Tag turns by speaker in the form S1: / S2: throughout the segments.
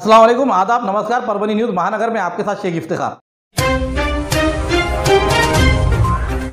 S1: अस्सलाम वालेकुम, आदाब, नमस्कार। परभनी न्यूज़ महानगर में आपके साथ शेख इफ्तिखार।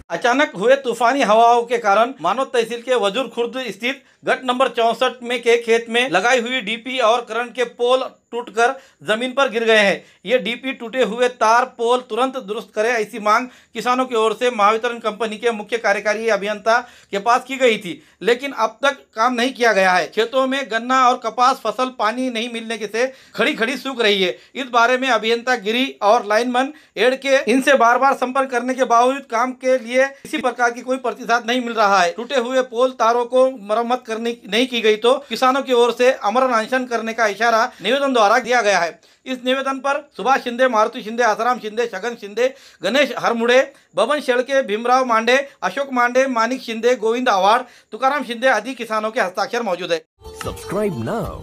S1: अचानक हुए तूफानी हवाओं के कारण मानव तहसील के वजूर खुर्द स्थित गट नंबर 64 में के खेत में लगाई हुई डीपी और करंट के पोल टूटकर जमीन पर गिर गए हैं। ये डीपी टूटे हुए तार पोल तुरंत दुरुस्त करें, ऐसी मांग किसानों की ओर से महावितरण कंपनी के मुख्य कार्यकारी अभियंता के पास की गई थी, लेकिन अब तक काम नहीं किया गया है। खेतों में गन्ना और कपास फसल पानी नहीं मिलने से खड़ी खड़ी सूख रही है। इस बारे में अभियंता गिरी और लाइनमैन एड के इनसे बार बार संपर्क करने के बावजूद काम के लिए किसी प्रकार की कोई प्रतिसाद नहीं मिल रहा है। टूटे हुए पोल तारों को मरम्मत करने नहीं की गई तो किसानों की ओर से अमरण अनशन करने का इशारा निवेदन द्वारा दिया गया है। इस निवेदन पर सुभाष शिंदे, मारुति शिंदे, आसाराम शिंदे, छगन शिंदे, गणेश हरमुड़े, बबन शेळके, भीमराव मांडे, अशोक मांडे, मानिक शिंदे, गोविंद आवाड़, तुकाराम शिंदे आदि किसानों के हस्ताक्षर मौजूद है।
S2: Subscribe now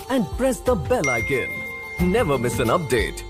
S2: and press the bell icon. Never miss an update.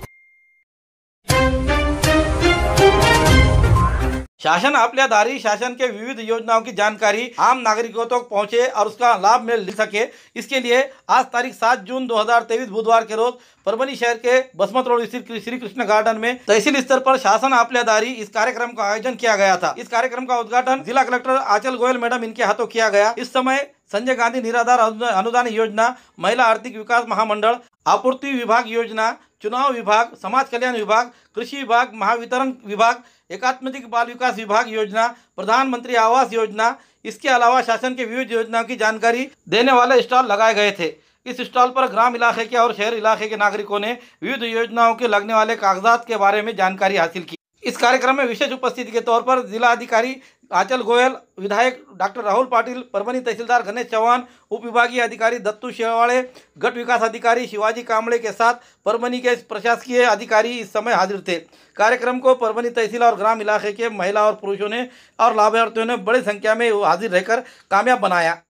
S1: शासन आपल्या दारी शासन के विविध योजनाओं की जानकारी आम नागरिकों तक पहुंचे और उसका लाभ मिल सके, इसके लिए आज तारीख 7 जून 2023 बुधवार के रोज परभनी शहर के बसमत रोड स्थित श्री कृष्ण गार्डन में तहसील स्तर पर शासन आपल्या दारी इस कार्यक्रम का आयोजन किया गया था। इस कार्यक्रम का उद्घाटन जिला कलेक्टर आंचल गोयल मैडम इनके हाथों किया गया। इस समय संजय गांधी निराधार अनुदान योजना, महिला आर्थिक विकास महामंडल, आपूर्ति विभाग योजना, चुनाव विभाग, समाज कल्याण विभाग, कृषि विभाग, महावितरण विभाग, एकात्मक बाल विकास विभाग योजना, प्रधानमंत्री आवास योजना, इसके अलावा शासन के विविध योजनाओं की जानकारी देने वाले स्टॉल लगाए गए थे। इस स्टॉल पर ग्राम इलाके के और शहर इलाके के नागरिकों ने विविध योजनाओं के लगने वाले कागजात के बारे में जानकारी हासिल की। इस कार्यक्रम में विशेष उपस्थिति के तौर पर जिला अधिकारी आंचल गोयल, विधायक डॉक्टर राहुल पाटिल, परभनी तहसीलदार गणेश चौहान, उप विभागीय अधिकारी दत्तू शेवाड़े, गट विकास अधिकारी शिवाजी कांबळे के साथ परभनी के प्रशासकीय अधिकारी इस समय हाजिर थे। कार्यक्रम को परभनी तहसील और ग्राम इलाके के महिला और पुरुषों ने और लाभार्थियों ने बड़ी संख्या में हाजिर रहकर कामयाब बनाया।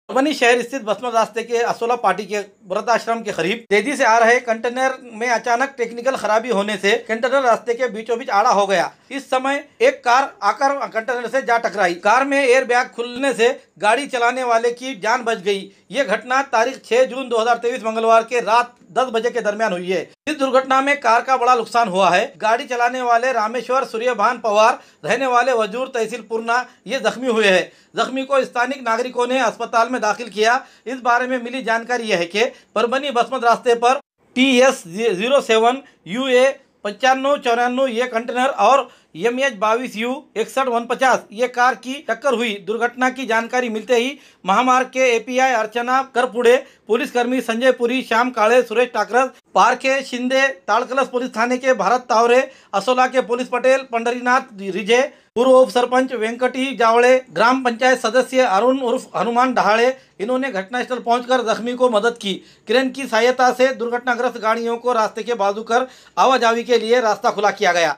S1: परभनी शहर स्थित बसमत रास्ते के असोला पार्टी के वृद्धाश्रम के करीब तेजी से आ रहे कंटेनर में अचानक टेक्निकल खराबी होने से कंटेनर रास्ते के बीचों बीच आड़ा हो गया। इस समय एक कार आकर कंटेनर से जा टकराई। कार में एयर बैग खुलने से गाड़ी चलाने वाले की जान बच गई। ये घटना तारीख 6 जून 2023 मंगलवार के रात 10 बजे के दरमियान हुई है। इस दुर्घटना में कार का बड़ा नुकसान हुआ है। गाड़ी चलाने वाले रामेश्वर सूर्यभान पवार, रहने वाले वजूर तहसील पूर्णा, ये जख्मी हुए हैं। जख्मी को स्थानिक नागरिकों ने अस्पताल में दाखिल किया। इस बारे में मिली जानकारी यह है कि परभनी बसमत रास्ते पर TS 07 UA 9594 ये कंटेनर और MH 22U 6150 ये कार की टक्कर हुई। दुर्घटना की जानकारी मिलते ही महामार्ग के API अर्चना करपुड़े, पुलिसकर्मी संजय पुरी, श्याम काळे, सुरेश टाकरस, पारखे शिंदे, ताड़कलस पुलिस थाने के भारत तावरे, असोला के पुलिस पटेल पंडरीनाथ रिजे, पूर्व उप सरपंच वेंकटी जावड़े, ग्राम पंचायत सदस्य अरुण उर्फ हनुमान डहाड़े, इन्होंने घटनास्थल पहुंचकर जख्मी को मदद की। क्रेन की सहायता से दुर्घटनाग्रस्त गाड़ियों को रास्ते के बाजू कर आवाजाही के लिए रास्ता खुला किया गया।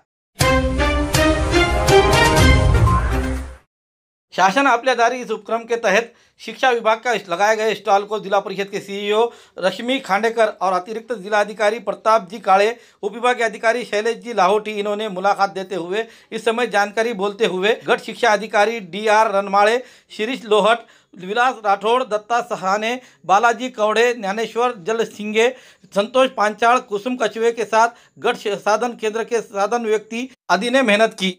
S1: शासन आपल्या दारी इस उपक्रम के तहत शिक्षा विभाग का लगाए गए स्टॉल को जिला परिषद के CEO रश्मि खांडेकर और अतिरिक्त जिलाधिकारी प्रताप जी काळे, उप विभागीय अधिकारी शैलेश जी लाहोटी, इन्होंने मुलाकात देते हुए इस समय जानकारी बोलते हुए गट शिक्षा अधिकारी DR रनमाळे, शिरीष लोहट, विलास राठौड़, दत्ता सहाने, बालाजी कौड़े, ज्ञानेश्वर जल सिंगे, संतोष पांचाल, कुसुम कछुए के साथ गट साधन केंद्र के साधन व्यक्ति आदि ने मेहनत की।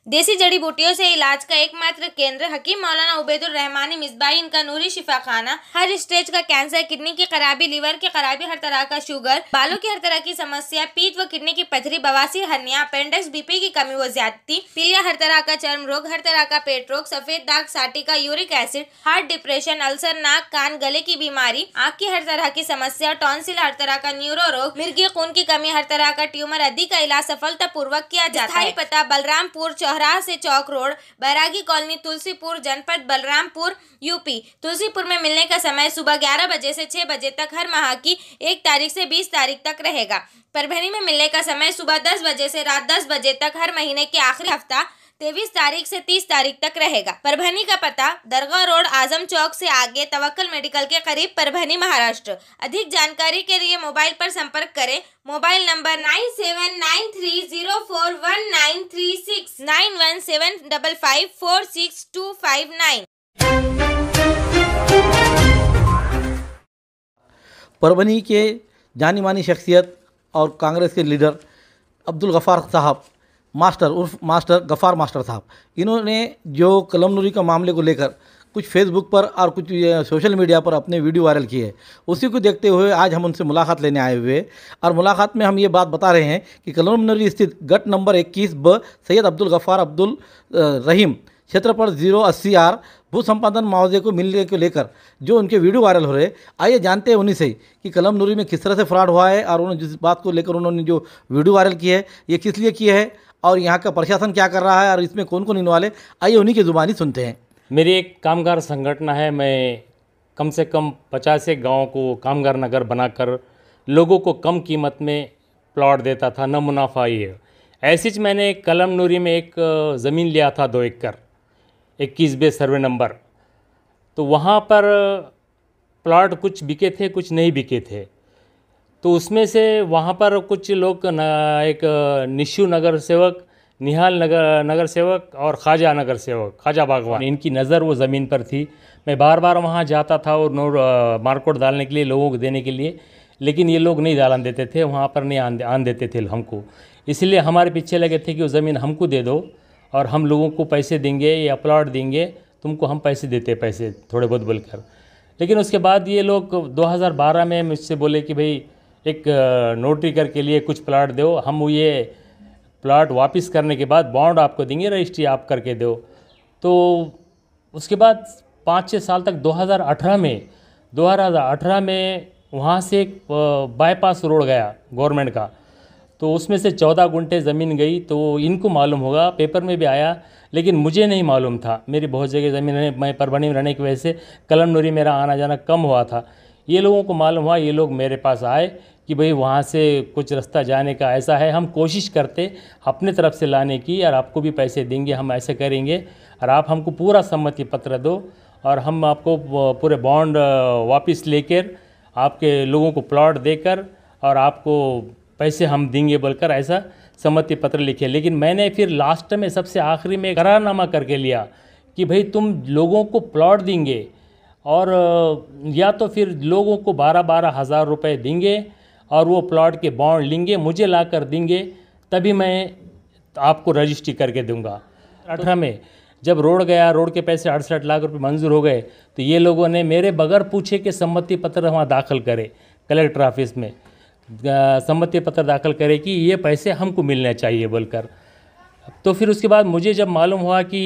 S3: देसी जड़ी बूटियों से इलाज का एकमात्र केंद्र हकीम मौलाना उबैदुर रहमानी मिसबाही इनका नूरी शिफा खाना। हर स्टेज का कैंसर, किडनी की खराबी, लीवर की खराबी, हर तरह का शुगर, बालों की हर तरह की समस्या, पीत व किडनी की पथरी, बवासीर, हर्निया, अपेंडिक्स, BP की कमी व ज्यादती, पीलिया, हर तरह का चर्म रोग, हर तरह का पेट रोग, सफेद दाग, साटिका, uric acid, heart, depression, ulcer, नाक कान गले की बीमारी, आँख की हर तरह की समस्या, टॉन्सिल, हर तरह का न्यूरो रोग, मिर्गी खून की कमी, हर तरह का ट्यूमर आदि का इलाज सफलतापूर्वक किया जाता है। पता बलरामपुर चौराहा से चौक रोड, बैरागी कॉलोनी, तुलसीपुर, जनपद बलरामपुर, UP। तुलसीपुर में मिलने का समय सुबह 11 बजे से 6 बजे तक हर माह की 1 तारीख से 20 तारीख तक रहेगा। परभनी में मिलने का समय सुबह 10 बजे से रात 10 बजे तक हर महीने के आखिरी हफ्ता 23 तारीख से 30 तारीख तक रहेगा। परभनी का पता दरगाह रोड, आजम चौक से आगे, तवक्कल मेडिकल के करीब, परभनी, महाराष्ट्र। अधिक जानकारी के लिए मोबाइल पर संपर्क करें। Mobile number 9793041936 9175546259।
S1: परभनी के जानी मानी शख्सियत और कांग्रेस के लीडर अब्दुल गफ़ार साहब, मास्टर गफ़ार मास्टर साहब, इन्होंने जो कलम नूरी का मामले को लेकर कुछ फेसबुक पर और कुछ सोशल मीडिया पर अपने वीडियो वायरल किए हैं। उसी को देखते हुए आज हम उनसे मुलाकात लेने आए हुए, और मुलाकात में हम ये बात बता रहे हैं कि कलम नूरी स्थित गट नंबर 21 सैयद अब्दुल गफ़ार अब्दुल रहीम क्षेत्रफल 080R भू संपादन मुआवजे को मिलने को लेकर जो उनके वीडियो वायरल हो रहे। आइए जानते हैं उन्हीं से कि कलम नूरी में किस तरह से फ्रॉड हुआ है, और उन्होंने जिस बात को लेकर उन्होंने जो वीडियो वायरल की है ये किस लिए की है, और यहाँ का प्रशासन क्या कर रहा है, और इसमें कौन कौन इन्वॉल्व है। आइए उन्हीं की ज़ुबानी सुनते हैं।
S4: मेरी एक कामगार संगठन है। मैं कम से कम 50 गाँव को कामगार नगर बनाकर लोगों को कम कीमत में प्लॉट देता था, न मुनाफा ही है। ऐसे ही मैंने कलम नूरी में एक ज़मीन लिया था 2 एकड़ 21B सर्वे नंबर। तो वहाँ पर प्लॉट कुछ बिके थे, कुछ नहीं बिके थे। तो उसमें से वहाँ पर कुछ लोग एक निशु नगर सेवक, निहाल नगर सेवक और ख्वाजा नगर सेवक, ख्वाजा बागवान, इनकी नज़र वो ज़मीन पर थी। मैं बार बार वहाँ जाता था और मार्कोट डालने के लिए, लोगों को देने के लिए, लेकिन ये लोग नहीं डालन देते थे, वहाँ पर नहीं आन देते थे हमको। इसलिए हमारे पीछे लगे थे कि वो ज़मीन हमको दे दो और हम लोगों को पैसे देंगे या प्लॉट देंगे, तुमको हम पैसे देते, पैसे थोड़े बहुत बोलकर। लेकिन उसके बाद ये लोग 2012 में मुझसे बोले कि भाई एक नोटरी करके लिए कुछ प्लॉट दो, हम ये प्लॉट वापस करने के बाद बॉन्ड आपको देंगे, रजिस्ट्री आप करके दो। तो उसके बाद 5-6 साल तक 2018 में वहाँ से एक बाईपास रोड गया गवर्नमेंट का, तो उसमें से 14 गुंठे ज़मीन गई। तो इनको मालूम होगा, पेपर में भी आया, लेकिन मुझे नहीं मालूम था। मेरी बहुत जगह ज़मीन है, मैं परभनी में रहने की वजह से कलम नूरी मेरा आना जाना कम हुआ था। ये लोगों को मालूम हुआ, ये लोग मेरे पास आए कि भाई वहाँ से कुछ रास्ता जाने का ऐसा है, हम कोशिश करते अपने तरफ से लाने की, और आपको भी पैसे देंगे, हम ऐसे करेंगे, और आप हमको पूरा सम्मति पत्र दो और हम आपको पूरे बॉन्ड वापस लेकर आपके लोगों को प्लॉट देकर और आपको पैसे हम देंगे बोलकर ऐसा सम्मति पत्र लिखे। लेकिन मैंने फिर लास्ट में सबसे आखिरी में करारनामा करके लिया कि भाई तुम लोगों को प्लॉट देंगे और या तो फिर लोगों को 12-12 हज़ार रुपये देंगे और वो प्लॉट के बॉन्ड लेंगे, मुझे ला कर देंगे, तभी मैं आपको रजिस्ट्री करके दूंगा। 18 में जब रोड गया, रोड के पैसे 68 लाख रुपए मंजूर हो गए, तो ये लोगों ने मेरे बगैर पूछे कि सम्मति पत्र वहाँ दाखिल करे, कलेक्टर ऑफिस में सम्मति पत्र दाखिल करे कि ये पैसे हमको मिलने चाहिए बोलकर। तो फिर उसके बाद मुझे जब मालूम हुआ कि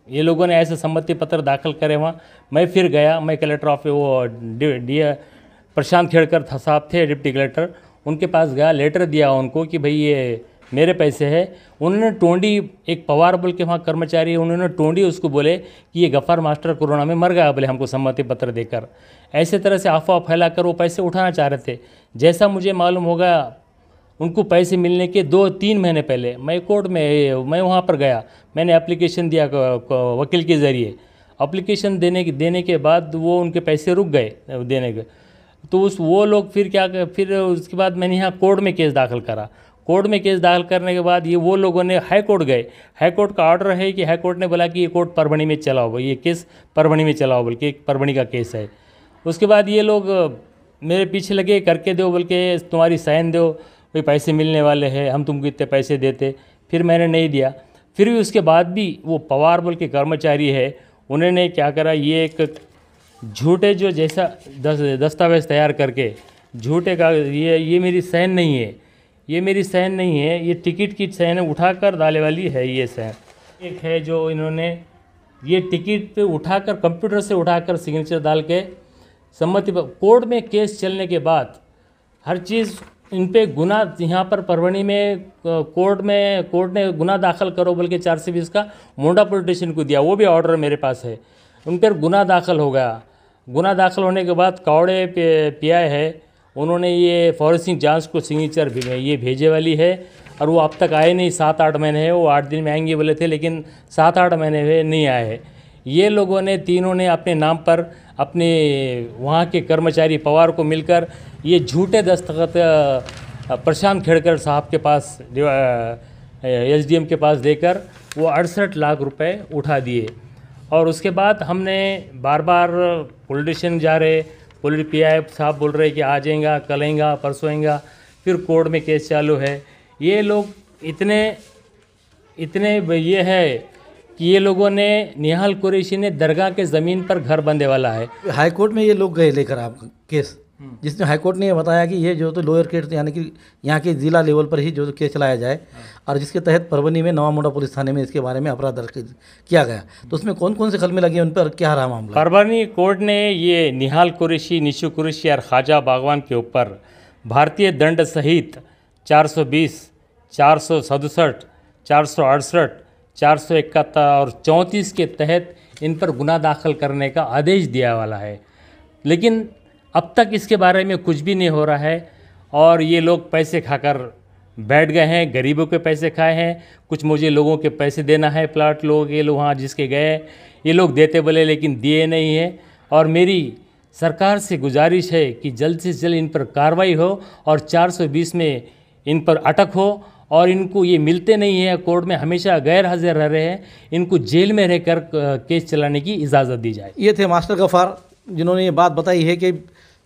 S4: ये लोगों ने ऐसे सम्मति पत्र दाखिल करे वहाँ, मैं फिर गया, मैं कलेक्टर ऑफिस, वो प्रशांत खेड़कर साहब थे डिप्टी कलेक्टर, उनके पास गया, लेटर दिया उनको कि भाई ये मेरे पैसे हैं। उन्होंने टोंडी, एक पवार बोल के वहाँ कर्मचारी है, उन्होंने टोंडी उसको बोले कि ये गफ़ार मास्टर कोरोना में मर गया बोले हमको सम्मति पत्र देकर। ऐसे तरह से अफवाह फैलाकर वो पैसे उठाना चाह रहे थे। जैसा मुझे मालूम होगा, उनको पैसे मिलने के 2-3 महीने पहले मैं कोर्ट में, मैं वहाँ पर गया, मैंने एप्लीकेशन दिया वकील के ज़रिए। एप्लीकेशन देने के बाद वो उनके पैसे रुक गए देने के। तो वो लोग फिर उसके बाद मैंने यहाँ कोर्ट में केस दाखिल करा। कोर्ट में केस दाखिल करने के बाद ये वो लोगों ने हाई कोर्ट गए। हाई कोर्ट का ऑर्डर है कि हाई कोर्ट ने बोला कि ये कोर्ट परभनी में चलाओ, ये केस परभनी में चलाओ बोल के, परभनी का केस है। उसके बाद ये लोग मेरे पीछे लगे, करके दो बोल के, तुम्हारी साइन दो, भाई पैसे मिलने वाले हैं, हम तुमको इतने पैसे देते। फिर मैंने नहीं दिया। फिर भी उसके बाद भी वो पवार बोल के कर्मचारी है, उन्होंने क्या करा, ये एक झूठे जो जैसा दस्तावेज़ तैयार करके झूठे का, ये मेरी साइन नहीं है, ये मेरी साइन नहीं है, ये टिकट की साइन उठाकर डाले वाली है। ये साइन एक है जो इन्होंने ये टिकट पे उठाकर, कंप्यूटर से उठाकर सिग्नेचर डाल के सम्मति कोर्ट में केस चलने के बाद हर चीज़ इन पे गुना, यहाँ पर परभनी में कोर्ट ने गुना दाखिल करो बोल के 420 का मोंडा पुलिस स्टेशन को दिया, वो भी ऑर्डर मेरे पास है। उन पर गुना दाखिल हो गया। गुना दाखिल होने के बाद कावड़े पे PI है, उन्होंने ये फॉरेंसिक जांच को सिग्नेचर ये भेजे वाली है और वो अब तक आए नहीं। 7-8 महीने है, वो 8 दिन में आएंगे बोले थे, लेकिन 7-8 महीने हुए नहीं आए हैं। ये लोगों ने तीनों ने अपने नाम पर अपने वहाँ के कर्मचारी पवार को मिलकर ये झूठे दस्तखत प्रशांत खेड़कर साहब के पास SDM के पास देकर वो 68 लाख रुपए उठा दिए। और उसके बाद हमने बार बार पुलिस स्टेशन जा रहे, पुलिस PI साहब बोल रहे कि आ जाएगा, कल आएगा, परसों आएगा, फिर कोर्ट में केस चालू है। ये लोग इतने ये है कि ये लोगों ने निहाल कुरैशी ने दरगाह के ज़मीन पर घर बंदे वाला है।
S1: हाई कोर्ट में ये लोग गए लेकर आप केस, जिसमें हाई कोर्ट ने ये बताया कि ये जो तो लोअर कोर्ट यानी कि यहाँ के ज़िला लेवल पर ही जो केस चलाया जाए, और जिसके तहत परवनी में नवा मोड़ा पुलिस थाने में इसके बारे में अपराध दर्ज किया गया। तो उसमें कौन कौन से कलमे लगे, उन पर क्या रहा मामला?
S4: परवनी कोर्ट ने ये निहाल कुरैशी, निशु कुरैशी और ख्वाजा बागवान के ऊपर भारतीय दंड सहित 420, 467, 468, 471 और 34 के तहत इन पर गुनाह दाखिल करने का आदेश दिया वाला है। लेकिन अब तक इसके बारे में कुछ भी नहीं हो रहा है, और ये लोग पैसे खाकर बैठ गए हैं, गरीबों के पैसे खाए हैं। कुछ मुझे लोगों के पैसे देना है, प्लाट लोगों के, लोग वहाँ जिसके गए ये लोग देते बोले, लेकिन दिए नहीं है। और मेरी सरकार से गुजारिश है कि जल्द से जल्द इन पर कार्रवाई हो और 420 में इन पर अटक हो, और इनको ये मिलते नहीं है, कोर्ट में हमेशा गैर हाजिर रह रहे हैं, इनको जेल में रहकर केस चलाने की इजाज़त दी जाए।
S1: ये थे मास्टर गफ़ार, जिन्होंने ये बात बताई है कि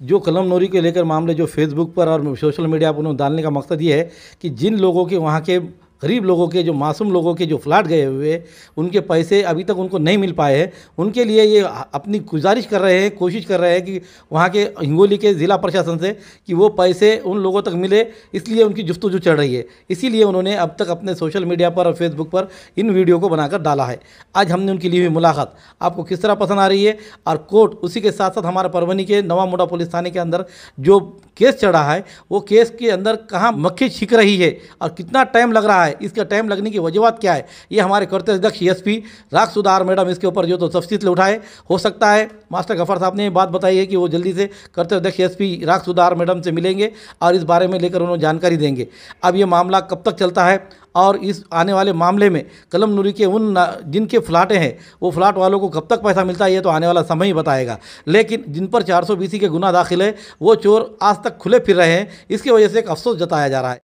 S1: जो कलम नूरी को लेकर मामले जो फेसबुक पर और सोशल मीडिया पर उन्होंने डालने का मकसद ये है कि जिन लोगों के वहाँ के गरीब लोगों के, जो मासूम लोगों के जो फ्लैट गए हुए, उनके पैसे अभी तक उनको नहीं मिल पाए हैं, उनके लिए ये अपनी गुजारिश कर रहे हैं, कोशिश कर रहे हैं कि वहाँ के हिंगोली के ज़िला प्रशासन से कि वो पैसे उन लोगों तक मिले, इसलिए उनकी जुस्तजू चल रही है। इसीलिए उन्होंने अब तक अपने सोशल मीडिया पर और फेसबुक पर इन वीडियो को बनाकर डाला है। आज हमने उनकी ली हुई मुलाकात आपको किस तरह पसंद आ रही है, और कोर्ट उसी के साथ साथ हमारे परवनी के नवा मोड़ा पुलिस थाने के अंदर जो केस चढ़ा है, वो केस के अंदर कहाँ मक्खी छिक रही है और कितना टाइम लग रहा है, इसका टाइम लगने की वजूहत क्या है, ये हमारे कर्तव्य अध्यक्ष SP राग सुधार मैडम इसके ऊपर जो तो तफसील उठाए। हो सकता है मास्टर गफ़ार साहब ने ये बात बताई है कि वो जल्दी से कर्तव्य अध्यक्ष SP राग सुधार मैडम से मिलेंगे और इस बारे में लेकर उन्हें जानकारी देंगे। अब ये मामला कब तक चलता है और इस आने वाले मामले में कलम नूरी के उन जिनके फ्लैटें हैं वो फ्लैट वालों को कब तक पैसा मिलता है, ये तो आने वाला समय ही बताएगा। लेकिन जिन पर 420 के गुनाह दाखिल है वो चोर आज तक खुले फिर रहे हैं, इसकी वजह से एक अफसोस जताया जा रहा है।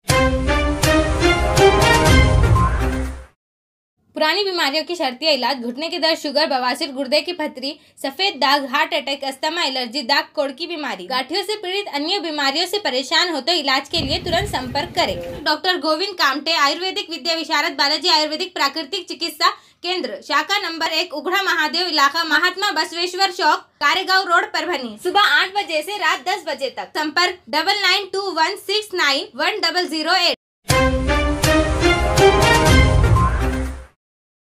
S3: पुरानी बीमारियों की शर्तिया इलाज, घुटने के दर्द, शुगर, बवासीर, गुर्दे की पथरी, सफेद दाग, हार्ट अटैक, अस्थमा, एलर्जी, दाग कोड़ की बीमारी, गांठियों से पीड़ित अन्य बीमारियों से परेशान हो तो इलाज के लिए तुरंत संपर्क करें। डॉक्टर गोविंद कामटे, आयुर्वेदिक विद्या विशारद, बालाजी आयुर्वेदिक प्राकृतिक चिकित्सा केंद्र, शाखा नंबर 1, उघड़ा महादेव इलाका, महात्मा बसवेश्वर चौक, कारेगांव रोड, परभनी। सुबह 8 बजे से रात 10 बजे तक। संपर्क 9921691008।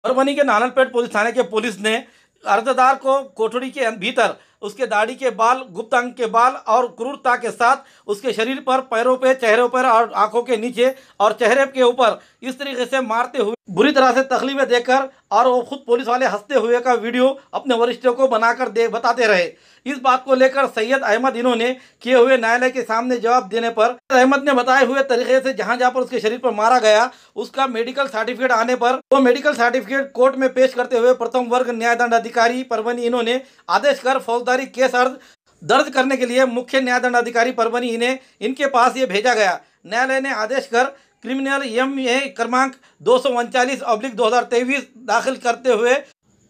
S1: परभनी के नानलपेट पुलिस थाने के पुलिस ने अर्जदार को कोठरी के भीतर उसके दाढ़ी के बाल, गुप्त अंग के बाल और क्रूरता के साथ उसके शरीर पर, पैरों पे, चेहरों पर और आंखों के नीचे और चेहरे के ऊपर इस तरीके से मारते हुए बुरी तरह से तकलीफें देकर, और वो खुद पुलिस वाले हंसते हुए का वीडियो अपने वरिष्ठों को बनाकर बताते रहे। इस बात को लेकर सैयद अहमद इन्होंने किए हुए न्यायालय के सामने जवाब देने पर अहमद ने बताए हुए तरीके से जहां जहां पर उसके शरीर पर मारा गया उसका मेडिकल सर्टिफिकेट आने पर वो मेडिकल सर्टिफिकेट कोर्ट में पेश करते हुए प्रथम वर्ग न्याय दंड अधिकारी परभनी इन्होंने आदेश कर फौजदारी केस दर्ज करने के लिए मुख्य न्याय दंड अधिकारी परभनी इन्हें इनके पास ये भेजा गया। न्यायालय ने आदेश कर क्रिमिनल MA क्रमांक 239/2023 दाखिल करते हुए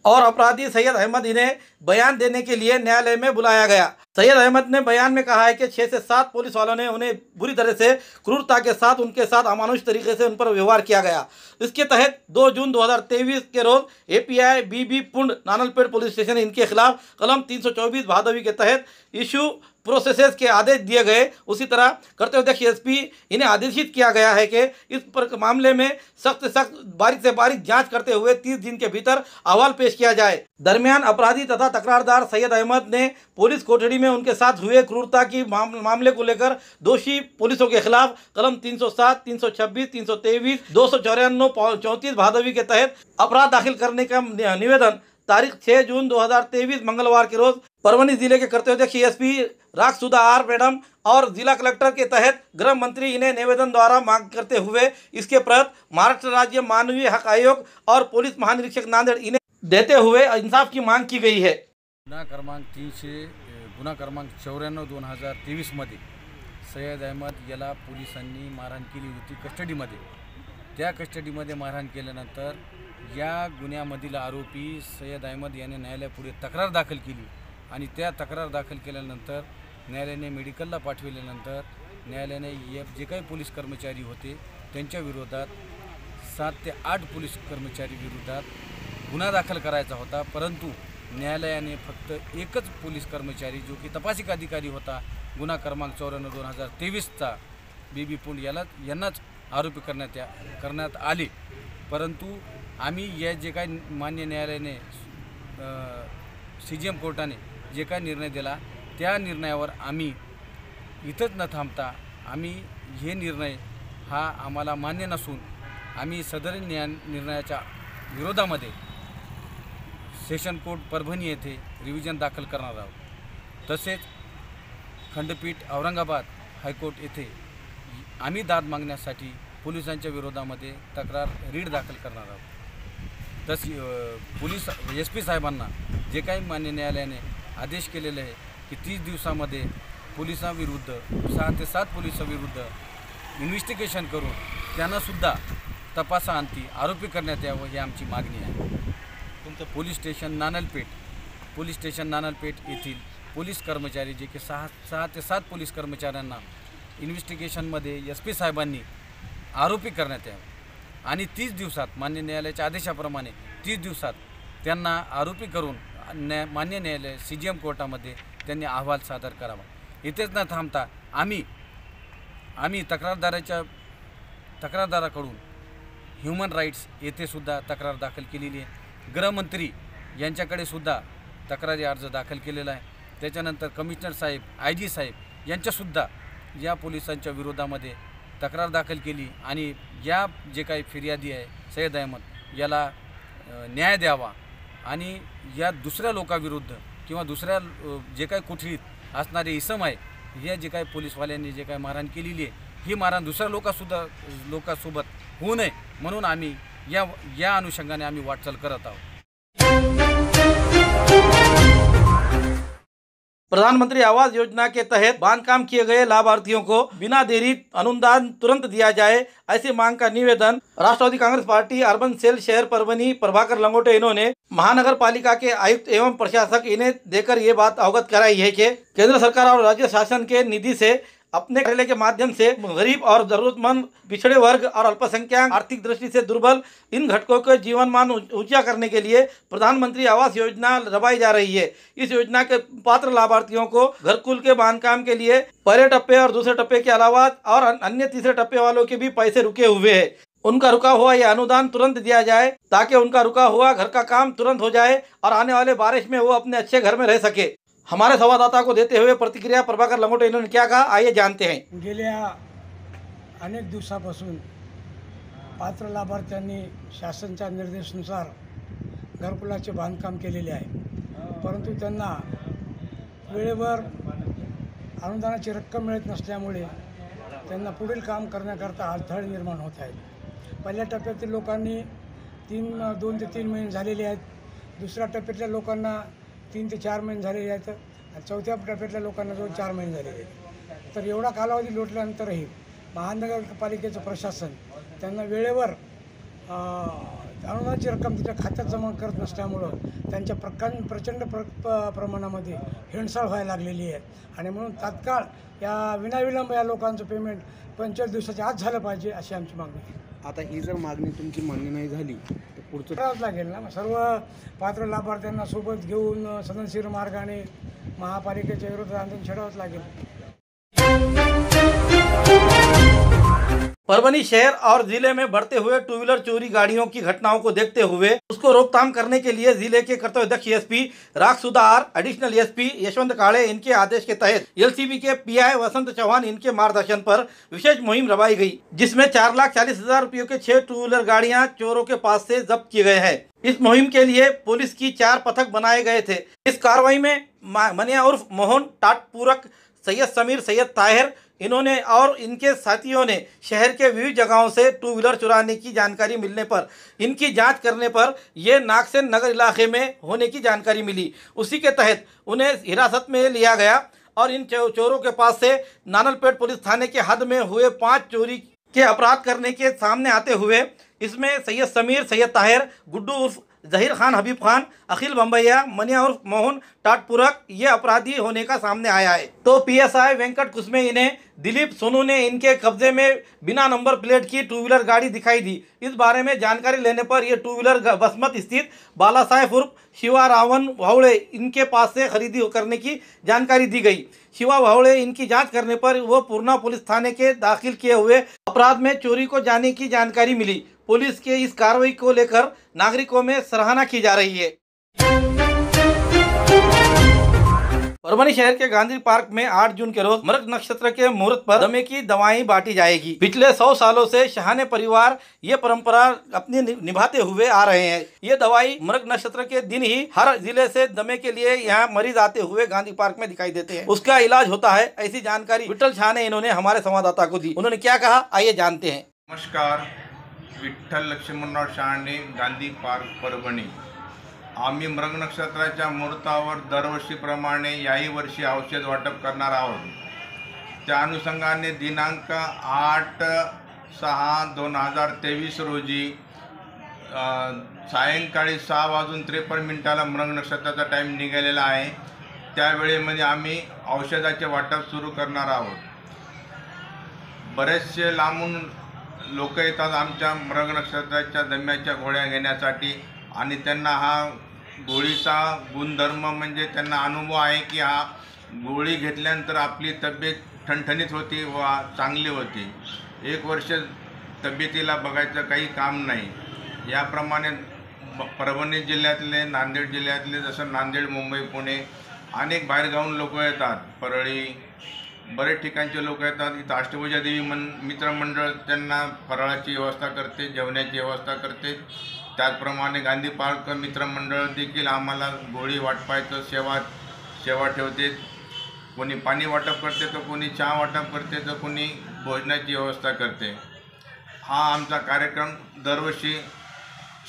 S1: और अपराधी सैयद अहमद इन्हें बयान देने के लिए न्यायालय में बुलाया गया। सैयद अहमद ने बयान में कहा है कि 6 से 7 पुलिस वालों ने उन्हें बुरी तरह से क्रूरता के साथ उनके साथ अमानुष तरीके से उन पर व्यवहार किया गया। इसके तहत 2 जून 2023 के रोज API BB पुंड नानलपेट पुलिस स्टेशन इनके खिलाफ कलम 324 भादवी के तहत इशू प्रोसेसेस के आदेश दिए गए। उसी तरह कर्तव्य अध्यक्ष SP इन्हें आदेशित किया गया है कि इस मामले में सख्त से सख्त, बारीक से बारीक जांच करते हुए 30 दिन के भीतर अहवाल पेश किया जाए। दरमियान अपराधी तथा तकरारदार सैयद अहमद ने पुलिस कोठरी में उनके साथ हुए क्रूरता की मामले को लेकर दोषी पुलिसों के खिलाफ कलम 307, 326, 323, 294, 34 भादवी के तहत अपराध दाखिल करने का निवेदन तारीख 6 जून 2023 मंगलवार के रोज परभनी जिले के करते हुए एसपी राग सुधा आर मैडम और जिला कलेक्टर के तहत गृह मंत्री इन्हें निवेदन द्वारा मांग करते हुए इसके प्रत महाराष्ट्र राज्य मानवीय हक आयोग और पुलिस महानिरीक्षक नांदेड़ इन्हें देते हुए इंसाफ की मांग की गई है।
S5: गुन्हा क्रमांक 94/2023 मध्ये सय्यद अहमद याला पोलिसांनी मारहाण केली होती कस्टडीमध्ये। त्या कस्टडीमध्ये मारहाण केल्यानंतर या गुन्ह्यामधील आरोपी सय्यद अहमद याने न्यायालयापुढे तक्रार दाखल केली आणि त्या तक्रार दाखल केल्यानंतर न्यायालयाने मेडिकलला पाठविल्यानंतर न्यायालयाने जे काही पोलीस कर्मचारी होते त्यांच्या विरोधात 7 ते 8 पोलीस कर्मचारी विरोधात गुन्हा दाखल करायचा होता, परंतु न्यायालयाने फक्त एकच पोलीस कर्मचारी जो की तपासिक अधिकारी होता गुन्हा क्रमांक 94/2023चा बीबी पुंड यांनाच आरोपी करण्यात आले। परंतु आम्ही या जे काही मान्य न्यायालयाने CGM कोर्टाने जे काही निर्णय दिला त्या निर्णयावर आम्ही इथंच न थांबता आम्ही हे निर्णय हा आम्हाला मान्य नसून आम्ही सदर निर्णयाच्या विरोधामध्ये सेशन कोर्ट परभणी येथे रिव्हिजन दाखल करणार आहोत। तसेच खंडपीठ औरंगाबाद हायकोर्ट येथे आम्ही दाद मागण्यासाठी पोलिसांच्या विरोधामध्ये तक्रार रीट दाखल करणार आहोत। पोलीस SP साहेबांना जे काही मान्य न्यायालयाने आदेश केलेले आहे की 30 दिवसामध्ये पोलिसांविरुद्ध 6 ते 7 पोलिसांविरुद्ध इन्व्हेस्टिगेशन करून त्यांनासुद्धा तपासाअंती आरोपी करण्यात यावं ही आमची मागणी आहे। तुमचं पोलीस स्टेशन नानलपेठ येथील पोलीस कर्मचारी जे की 6 ते 7 पोलीस कर्मचाऱ्यांना इन्व्हेस्टिगेशनमध्ये SP साहेबांनी आरोपी करण्यात यावं आणि 30 दिवसात मान्य न्यायालयाच्या आदेशाप्रमाणे 30 दिवसात त्यांना आरोपी करून मान्य न्यायालय CGM कोर्टामध्ये त्यांनी अहवाल सादर करावा। इथेच न थांबता आम्ही तक्रारदाराकडून ह्युमन राईट्स येथे सुद्धा तक्रार दाखल केलेली आहे। गृहमंत्री यांच्याकडे सुद्धा तक्रारी अर्ज दाखल केलेला आहे। त्याच्यानंतर कमिशनर साहेब IG साहेब यांच्यासुद्धा या पोलिसांच्या विरोधामध्ये तक्रार दाखल केली आणि या जे काही फिर्यादी आहे सय्यद अहमद याला न्याय द्यावा आणि या दुसऱ्या लोकांविरुद्ध किंवा दुसऱ्या जे काही कोठडीत असणारे इसम आहे हे जे काही पोलीसवाल्यांनी जे काही मारहाण केलेली आहे ही मारहाण दुसऱ्या लोकांसोबत होऊ नये म्हणून आम्ही या अनुषंगाने आम्ही वाटचाल करत आहोत।
S1: प्रधानमंत्री आवास योजना के तहत बांधकाम किए गए लाभार्थियों को बिना देरी अनुदान तुरंत दिया जाए, ऐसी मांग का निवेदन राष्ट्रवादी कांग्रेस पार्टी अर्बन सेल शहर परभनी प्रभाकर लंगोटे इन्होंने महानगर पालिका के आयुक्त एवं प्रशासक इन्हें देकर ये बात अवगत कराई है कि केंद्र सरकार और राज्य शासन के निधि से अपने कार्यालय के माध्यम से गरीब और जरूरतमंद पिछड़े वर्ग और अल्पसंख्यक आर्थिक दृष्टि से दुर्बल इन घटकों के जीवन मान ऊंचा करने के लिए प्रधानमंत्री आवास योजना चलाई जा रही है। इस योजना के पात्र लाभार्थियों को घरकुल के बांधकाम के लिए पहले टप्पे और दूसरे टप्पे के अलावा और अन्य तीसरे टप्पे वालों के भी पैसे रुके हुए हैं। उनका रुका हुआ यह अनुदान तुरंत दिया जाए ताकि उनका रुका हुआ घर का काम तुरंत हो जाए और आने वाले बारिश में वो अपने अच्छे घर में रह सके। हमारे संवाददाता को देते हुए प्रतिक्रिया प्रभाकर लंगोटे इन्होंने क्या कहा, आइए जानते हैं।
S6: गेल्या अनेक दिवसापासून पात्र लाभार्थ्यांनी शासनाच्या निर्देशानुसार घरकुलाचे बांधकाम केलेले आहे, परंतु त्यांना वेळेवर अनुदानाची रक्कम मिळत नसल्यामुळे त्यांना पुढील काम करण्याकरता अडथळे निर्माण होत आहेत। पहिल्या टप्प्यातील लोकांनी 2 ते 3 महिने झालेले आहेत, दुसऱ्या टप्प्यातल्या लोकांना 3 ते 4 महिने झालेले आहेत आणि चौथ्या टप्प्यातल्या लोकांना जो 4 महिने झालेले आहेत। तर एवढा कालावधी लोटल्यानंतरही महानगरपालिकेचं प्रशासन त्यांना वेळेवर अनुदानाची रक्कम त्याच्या खात्यात जमा करत नसल्यामुळं त्यांच्या प्रचंड प्रमाणामध्ये हेळसाळ व्हायला लागलेली आहे आणि म्हणून तात्काळ या विनाविलंब या लोकांचं पेमेंट 45 दिवसाच्या आत झालं पाहिजे अशी आमची मागणी आहे।
S7: आता ही जर मागणी तुमची मान्य नाही झाली तर पुढचं
S6: करावंच लागेल ना। सर्व पात्र लाभार्थ्यांना सोबत घेऊन सदनशीर मार्गाने महापालिकेच्या विरोधात आंदोलन छेडावंच लागेल।
S1: परभनी शहर और जिले में बढ़ते हुए टू व्हीलर चोरी गाड़ियों की घटनाओं को देखते हुए उसको रोकथाम करने के लिए जिले के कर्तव्यदक्ष एसपी राग सुधार, एडिशनल एसपी यशवंत काळे इनके आदेश के तहत एलसीबी के पीआई वसंत चौहान इनके मार्गदर्शन पर विशेष मुहिम रवाई गई, जिसमें 4,40,000 रुपयों के 6 टू व्हीलर गाड़ियां चोरों के पास से जब्त किए गए हैं। इस मुहिम के लिए पुलिस की 4 पथक बनाए गए थे। इस कार्रवाई में मनिया उर्फ मोहन, टाटपूरक, सैयद समीर, सैयद ताहिर इन्होंने और इनके साथियों ने शहर के विविध जगहों से टू व्हीलर चुराने की जानकारी मिलने पर इनकी जांच करने पर ये नागसेन नगर इलाके में होने की जानकारी मिली। उसी के तहत उन्हें हिरासत में लिया गया और इन चोरों के पास से नानलपेट पुलिस थाने के हद में हुए 5 चोरी के अपराध करने के सामने आते हुए इसमें सैयद समीर, सैयद ताहिर, गुड्डू उर्फ जहीर खान, हबीब खान, अखिल बम्बैया, मनिया उर्फ मोहन, टाटपूरक ये अपराधी होने का सामने आया है। तो पीएसआई वेंकट कुसमे इन्हें दिलीप सोनू ने इनके कब्जे में बिना नंबर प्लेट की टू व्हीलर गाड़ी दिखाई दी। इस बारे में जानकारी लेने पर यह टू व्हीलर बसमत स्थित बाला साहेब उर्फ शिवा रावण भावड़े इनके पास से खरीदी करने की जानकारी दी गई। शिवा भावड़े इनकी जांच करने पर वो पूर्णा पुलिस थाने के दाखिल किए हुए अपराध में चोरी को जाने की जानकारी मिली। पुलिस के इस कार्रवाई को लेकर नागरिकों में सराहना की जा रही है। परभनी शहर के गांधी पार्क में 8 जून के रोज मृग नक्षत्र के मुहूर्त पर दमे की दवाएं बांटी जाएगी। पिछले 100 सालों से शाहाने परिवार ये परंपरा अपनी निभाते हुए आ रहे हैं। ये दवाई मृग नक्षत्र के दिन ही हर जिले से दमे के लिए यहाँ मरीज आते हुए गांधी पार्क में दिखाई देते हैं, उसका इलाज होता है। ऐसी जानकारी विठ्ठल शाह ने इन्होंने हमारे संवाददाता को दी। उन्होंने क्या कहा, आइए जानते हैं।
S8: नमस्कार, विठ्ठल लक्ष्मणराव शहाणे, गांधी पार्क, परभणी। आम्ही मृग नक्षत्राच्या मुहूर्तावर दरवर्षीप्रमाणे याही वर्षी औषध वाटप करणार आहोत। त्या अनुषंगाने दिनांक 8/6/2023 रोजी सायंकाळी 6:53 मृग नक्षत्राचा टाईम निघालेला आहे। त्यावेळेमध्ये आम्ही औषधाचे वाटप सुरू करणार आहोत। बरेचसे लांबून लोक येतात आमच्या मृग नक्षत्राच्या दम्याच्या गोळ्या घेण्यासाठी आणि त्यांना हा गोळीचा गुणधर्म म्हणजे त्यांना अनुभव आहे की हा गोळी घेतल्यानंतर आपली तब्येत ठणठणीत होती व चांगली होती। 1 वर्ष तब्येतीला बघायचं काही काम नाही। याप्रमाणे परभणी जिल्ह्यातले, नांदेड जिल्ह्यातले, जसं नांदेड, मुंबई, पुणे अनेक बाहेरगावून लोक येतात, परळी बरेच ठिकाणचे लोक येतात। इथं अष्टभुजा देवी मित्रमंडळ त्यांना फराळाची व्यवस्था करते, जेवणाची व्यवस्था करते। त्याचप्रमाणे गांधी पार्क मित्रमंडळ देखील आम्हाला गोळी वाटपायचं सेवा ठेवते। कोणी पाणी वाटप करते, तर कोणी चहा वाटप करते, तर कोणी भोजनाची व्यवस्था करते। हा आमचा कार्यक्रम दरवर्षी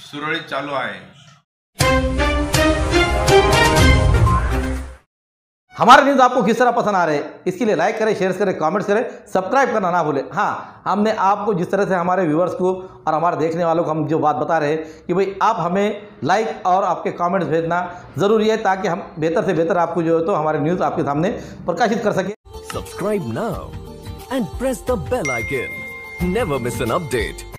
S8: सुरळीत चालू आहे।
S1: हमारे न्यूज़ आपको किस तरह पसंद आ रहे हैं, इसके लिए लाइक करें, शेयर करें, कमेंट्स करें, सब्सक्राइब करना ना भूलें। हाँ, हमने आपको जिस तरह से हमारे व्यूवर्स को और हमारे देखने वालों को हम जो बात बता रहे हैं कि भाई आप हमें लाइक और आपके कमेंट्स भेजना ज़रूरी है, ताकि हम बेहतर से बेहतर आपको जो है तो हमारे न्यूज़ आपके सामने प्रकाशित कर सकें।
S2: Subscribe now and press the bell icon. Never miss an update.